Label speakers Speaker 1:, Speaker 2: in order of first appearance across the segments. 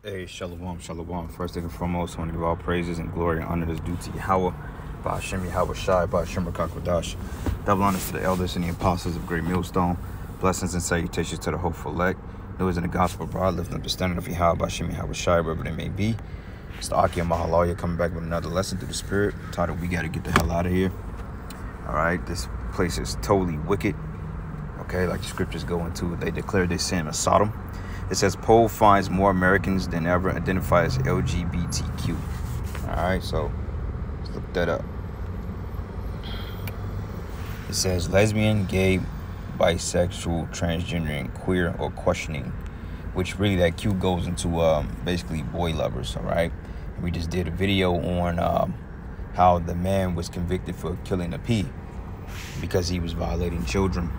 Speaker 1: Hey, shalom, shalom. First thing and foremost, I want to give all praises and glory and honor that's due to Yahweh, by Hashem Yahweh Shai, by Hashem Rakakwadash. Double honors to the elders and the apostles of Great Millstone. Blessings and salutations to the hopeful elect. Those in the gospel abroad, lifting up the standard of Yahweh, by Hashem Yahweh Shai, wherever they may be. It's the Aki and Mahalaya coming back with another lesson through the Spirit. Titled, We Gotta Get the Hell Out of Here. Alright, this place is totally wicked. Okay, like the scriptures go into, they declared their sin of Sodom. It says, poll finds more Americans than ever identify as LGBTQ. All right, so let's look that up. It says lesbian, gay, bisexual, transgender, and queer or questioning, which really that Q goes into basically boy lovers. All right, and we just did a video on how the man was convicted for killing a pea because he was violating children.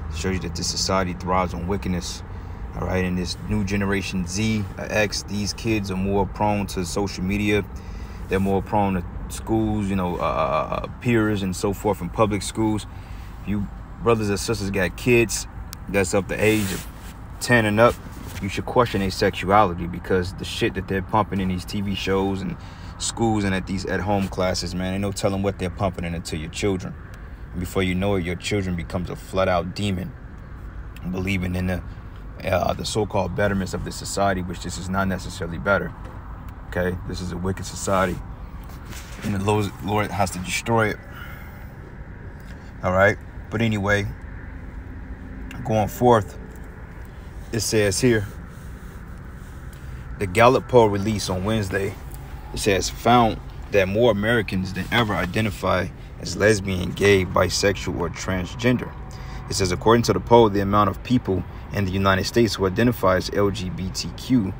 Speaker 1: It shows you that this society thrives on wickedness. All right, in this new generation Z, X, these kids are more prone to social media. They're more prone to schools, peers and so forth in public schools. If you brothers and sisters got kids that's up the age of 10 and up, you should question their sexuality, because the shit that they're pumping in these TV shows and schools and at these at-home classes, man, ain't no telling what they're pumping into your children. And before you know it, your children becomes a flat-out demon, believing in the so-called betterments of the society, which this is not necessarily better. Okay, this is a wicked society, and the Lord has to destroy it. All right, but anyway, going forth, it says here, the Gallup poll released on Wednesday, it says, found that more Americans than ever identify as lesbian, gay, bisexual, or transgender. It says, according to the poll, the amount of people in the United States who identify as LGBTQ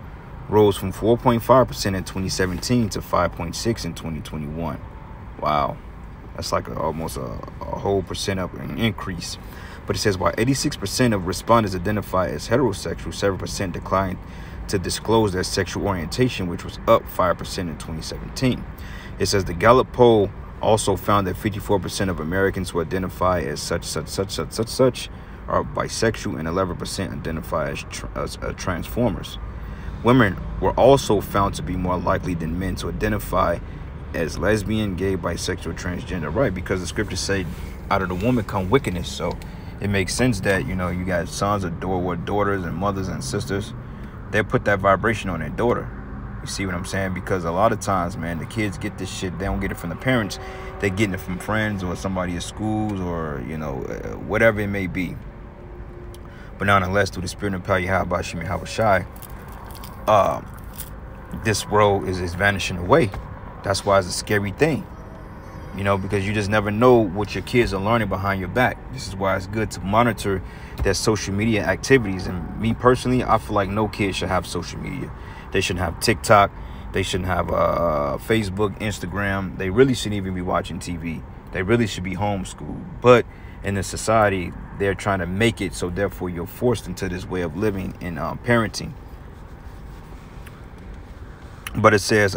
Speaker 1: rose from 4.5% in 2017 to 5.6% in 2021. Wow. That's like almost a whole percent up an increase. But it says, while 86% of respondents identify as heterosexual, 7% declined to disclose their sexual orientation, which was up 5% in 2017. It says the Gallup poll also found that 54% of Americans who identify as such are bisexual, and 11% identify as transformers. Women were also found to be more likely than men to identify as lesbian, gay, bisexual, transgender. Right, because the scriptures say, out of the woman come wickedness. So it makes sense that, you got sons or daughters and mothers and sisters. They put that vibration on their daughter. You see what I'm saying? Because a lot of times, man, the kids get this shit. They don't get it from the parents. They're getting it from friends or somebody at schools or, whatever it may be. But nonetheless, through the spirit and power Yahweh, Hashem Yahweh Shai, this world is vanishing away. That's why it's a scary thing. Because you just never know what your kids are learning behind your back. This is why it's good to monitor their social media activities. And me personally, I feel like no kid should have social media. They shouldn't have TikTok. They shouldn't have Facebook, Instagram. They really shouldn't even be watching TV. They really should be homeschooled. But in the society, they're trying to make it so therefore you're forced into this way of living and parenting. But it says,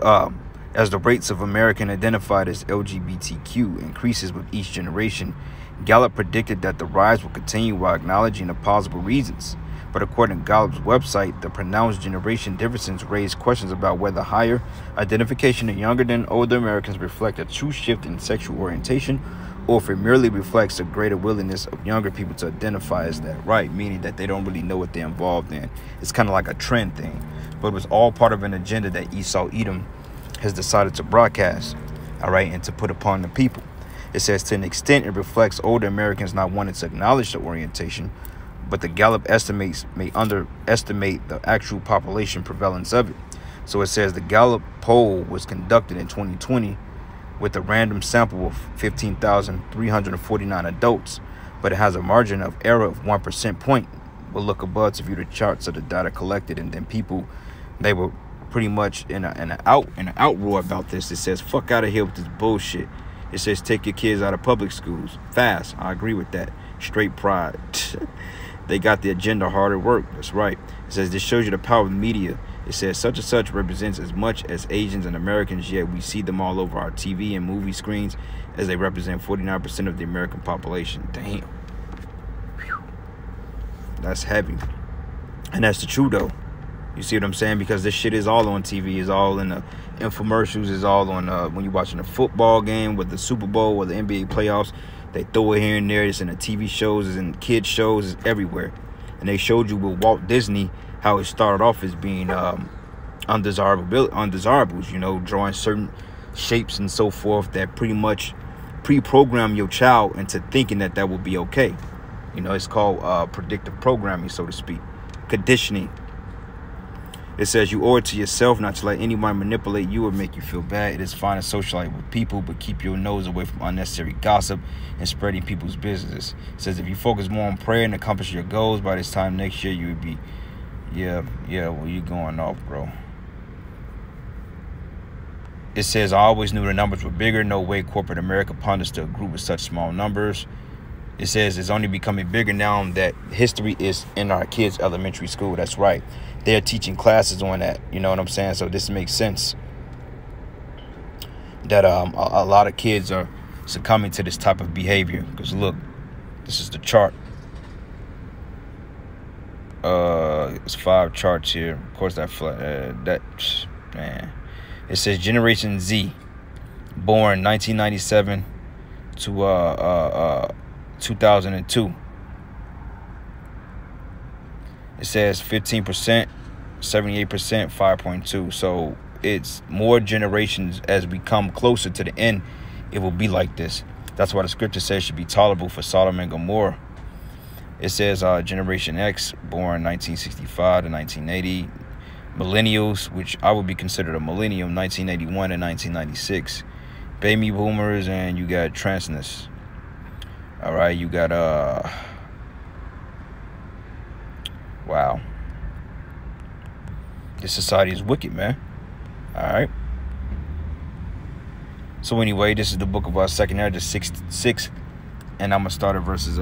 Speaker 1: as the rates of American identified as LGBTQ increases with each generation, Gallup predicted that the rise will continue while acknowledging the possible reasons. But according to Gallup's website, the pronounced generation differences raise questions about whether higher identification of younger than older Americans reflect a true shift in sexual orientation, or if it merely reflects a greater willingness of younger people to identify as that, right? Meaning that they don't really know what they're involved in. It's kind of like a trend thing, but it was all part of an agenda that Esau Edom has decided to broadcast, all right, and to put upon the people. It says, to an extent, it reflects older Americans not wanting to acknowledge the orientation, but the Gallup estimates may underestimate the actual population prevalence of it. So it says the Gallup poll was conducted in 2020 with a random sample of 15,349 adults, but it has a margin of error of 1% point. We'll look above to view the charts of the data collected, and then people, they were pretty much in an outroar about this. It says, fuck out of here with this bullshit. It says, take your kids out of public schools fast. I agree with that. Straight pride. They got the agenda hard at work. That's right. It says, this shows you the power of media. It says, such and such represents as much as Asians and Americans, yet we see them all over our TV and movie screens as they represent 49% of the American population. Damn. Whew. That's heavy. And that's the truth, though. You see what I'm saying? Because this shit is all on TV. It's all in the infomercials. It's all on when you're watching a football game with the Super Bowl or the NBA playoffs. They throw it here and there. It's in the TV shows. It's in kids shows. It's everywhere. And they showed you with Walt Disney how it started off as being undesirables, you know, drawing certain shapes and so forth that pretty much pre-program your child into thinking that that will be okay. You know, it's called predictive programming, so to speak. Conditioning. It says you owe it to yourself not to let anyone manipulate you or make you feel bad. It is fine to socialize with people, but keep your nose away from unnecessary gossip and spreading people's business. It says if you focus more on prayer and accomplish your goals, by this time next year you would be, yeah, well, you going off, bro. It says I always knew the numbers were bigger. No way corporate America ponders to a group with such small numbers. It says it's only becoming bigger now that history is in our kids' elementary school. That's right. They're teaching classes on that. You know what I'm saying? So this makes sense that a lot of kids are succumbing to this type of behavior. Because look, this is the chart. It's 5 charts here. Of course, man. It says Generation Z, born 1997 to 2002. It says 15%, 78%, 5.2. So it's more generations. As we come closer to the end, it will be like this. That's why the scripture says it should be tolerable for Sodom and Gomorrah. It says Generation X, born 1965 to 1980. Millennials, which I would be considered a millennium, 1981 to 1996. Baby boomers, and you got transness. All right, you got wow. This society is wicked, man. All right. So anyway, this is the book of 2nd Ezra 6, and I'm gonna start at verses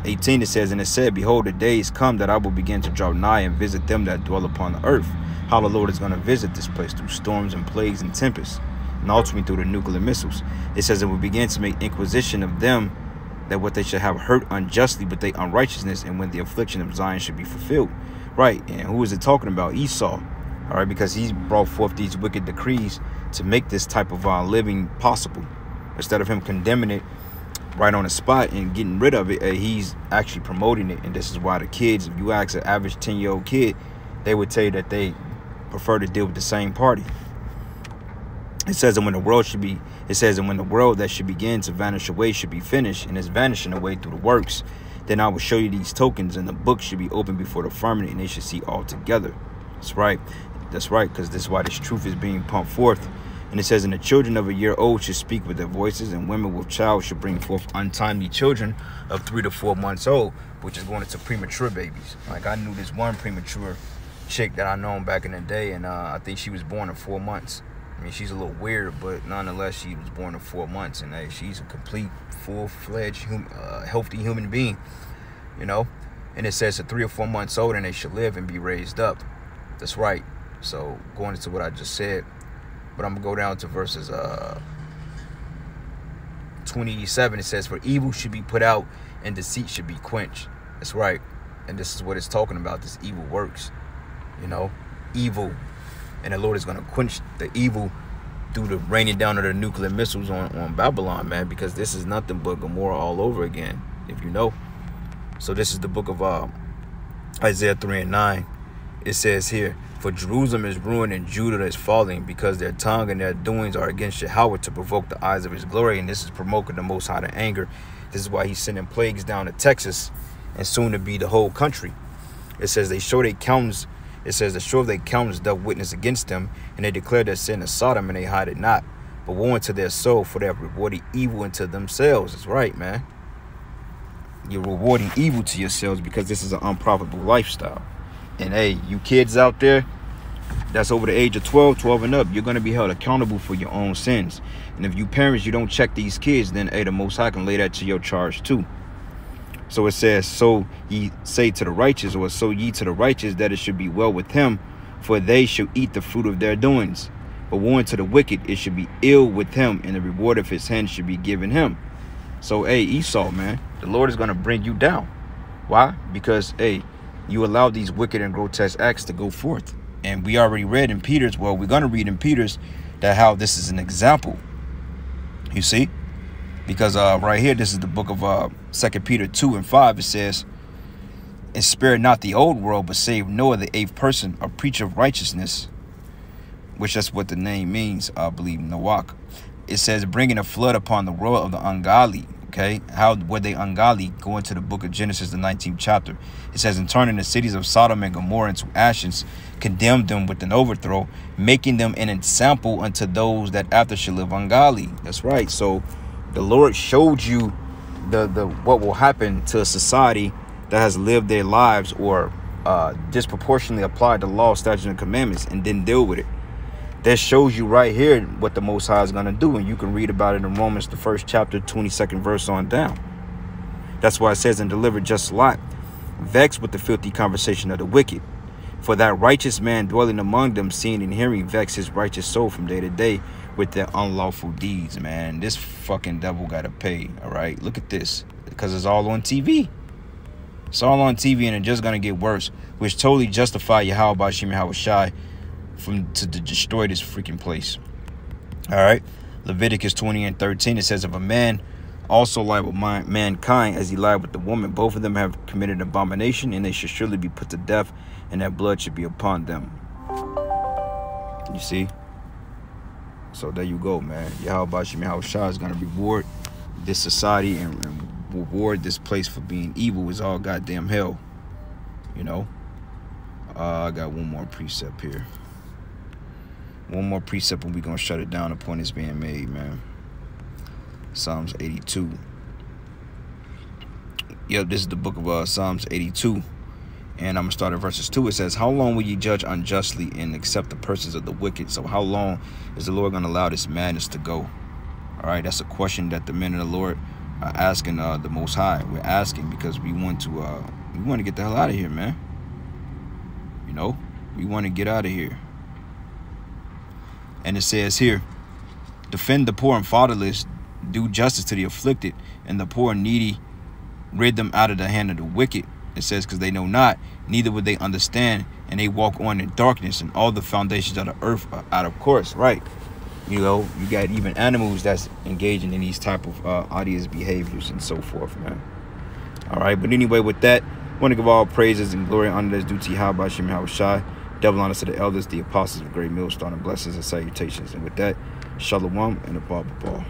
Speaker 1: 18. It says, and it said, behold, the days come that I will begin to draw nigh and visit them that dwell upon the earth. How the Lord is going to visit this place through storms and plagues and tempests, and ultimately through the nuclear missiles. It says, it will begin to make inquisition of them, that what they should have hurt unjustly, but they unrighteousness, and when the affliction of Zion should be fulfilled. Right. And who is it talking about? Esau. All right, because he brought forth these wicked decrees to make this type of living possible. Instead of him condemning it right on the spot and getting rid of it, he's actually promoting it. And this is why the kids, if you ask an average 10-year-old kid, they would tell you that they prefer to deal with the same party. It says, and when the world should be, it says, and when the world that should begin to vanish away should be finished, and is vanishing away through the works, then I will show you these tokens, and the book should be opened before the firmament, and they should see all together. That's right. That's right, because this is why this truth is being pumped forth. And it says, and the children of a year old should speak with their voices, and women with child should bring forth untimely children of 3 to 4 months old, which is going into premature babies. Like, I knew this one premature chick that I known back in the day, and I think she was born in 4 months. I mean, she's a little weird, but nonetheless, she was born in 4 months, and she's a complete, full-fledged, healthy human being, you know. And it says at 3 or 4 months old, and they should live and be raised up. That's right. So going into what I just said, but I'm gonna go down to verses 27. It says, for evil should be put out, and deceit should be quenched. That's right. And this is what it's talking about. This evil works, you know, evil. And the Lord is going to quench the evil through the raining down of the nuclear missiles on Babylon, man, because this is nothing but Gomorrah all over again, if you know. So this is the book of Isaiah 3 and 9. It says here, for Jerusalem is ruined and Judah is falling, because their tongue and their doings are against Yahweh to provoke the eyes of his glory. And this is provoking the Most High to anger. This is why he's sending plagues down to Texas and soon to be the whole country. It says they show their countenance. It says the show of their countenance doth witness against them, and they declare their sin to Sodom, and they hide it not. But woe unto their soul, for they have rewarded evil unto themselves. That's right, man. You're rewarding evil to yourselves because this is an unprofitable lifestyle. And hey, you kids out there that's over the age of 12 and up, you're going to be held accountable for your own sins. And if you parents, you don't check these kids, then hey, the Most High can lay that to your charge too. So it says, so ye say to the righteous, or so ye to the righteous, that it should be well with him, for they shall eat the fruit of their doings. But woe unto the wicked, it should be ill with him, and the reward of his hand should be given him. So, hey, Esau, man, the Lord is going to bring you down. Why? Because, hey, you allow these wicked and grotesque acts to go forth. And we already read in Peter's, well, we're going to read in Peter's that how this is an example. You see? Because right here, this is the book of 2 Peter 2 and 5. It says, and spare not the old world, but save Noah, the 8th person, a preacher of righteousness, which that's what the name means, I believe, Noah. It says, bringing a flood upon the world of the ungodly. Okay, how were they ungodly? Go into the book of Genesis, the 19th chapter. It says, and turning the cities of Sodom and Gomorrah into ashes, condemned them with an overthrow, making them an example unto those that after shall live ungodly. That's right. So the Lord showed you the what will happen to a society that has lived their lives or disproportionately applied the law, statutes, and commandments and didn't deal with it. That shows you right here what the Most High is going to do. And you can read about it in Romans, the 1st chapter, 22nd verse on down. That's why it says, and deliver just Lot, vexed with the filthy conversation of the wicked. For that righteous man dwelling among them, seeing and hearing, vex his righteous soul from day to day with their unlawful deeds, man. This fucking devil got to pay, all right? Look at this, because it's all on TV. It's all on TV, and it's just going to get worse, which totally justify Yahweh Bashim Yahweh Shai to destroy this freaking place. All right, Leviticus 20 and 13, it says, if a man also lie with mankind as he lied with the woman, both of them have committed abomination, and they should surely be put to death, and their blood should be upon them. You see? So there you go, man. Yahweh Bashim Yahweh Shai is going to reward this society and reward this place for being evil. Is all goddamn hell, you know. I got one more precept here. One more precept, and we're going to shut it down upon it's being made, man. Psalms 82. Yep, this is the book of Psalms 82. And I'm going to start at verses 2. It says, how long will ye judge unjustly and accept the persons of the wicked? So how long is the Lord going to allow this madness to go? All right, that's a question that the men of the Lord are asking the Most High. We're asking because we want to get the hell out of here, man. You know, we want to get out of here. And it says here, defend the poor and fatherless, do justice to the afflicted, and the poor and needy, rid them out of the hand of the wicked. It says, because they know not, neither would they understand, and they walk on in darkness, and all the foundations of the earth are out of course. Right. You know, you got even animals that's engaging in these type of odious behaviors and so forth, man. All right. But anyway, with that, I want to give all praises and glory and honor that's due to Yahweh Bashim Yahweh Shai. Double honor to the elders, the apostles of Great Millstone, and blessings and salutations. And with that, shalom and a ball.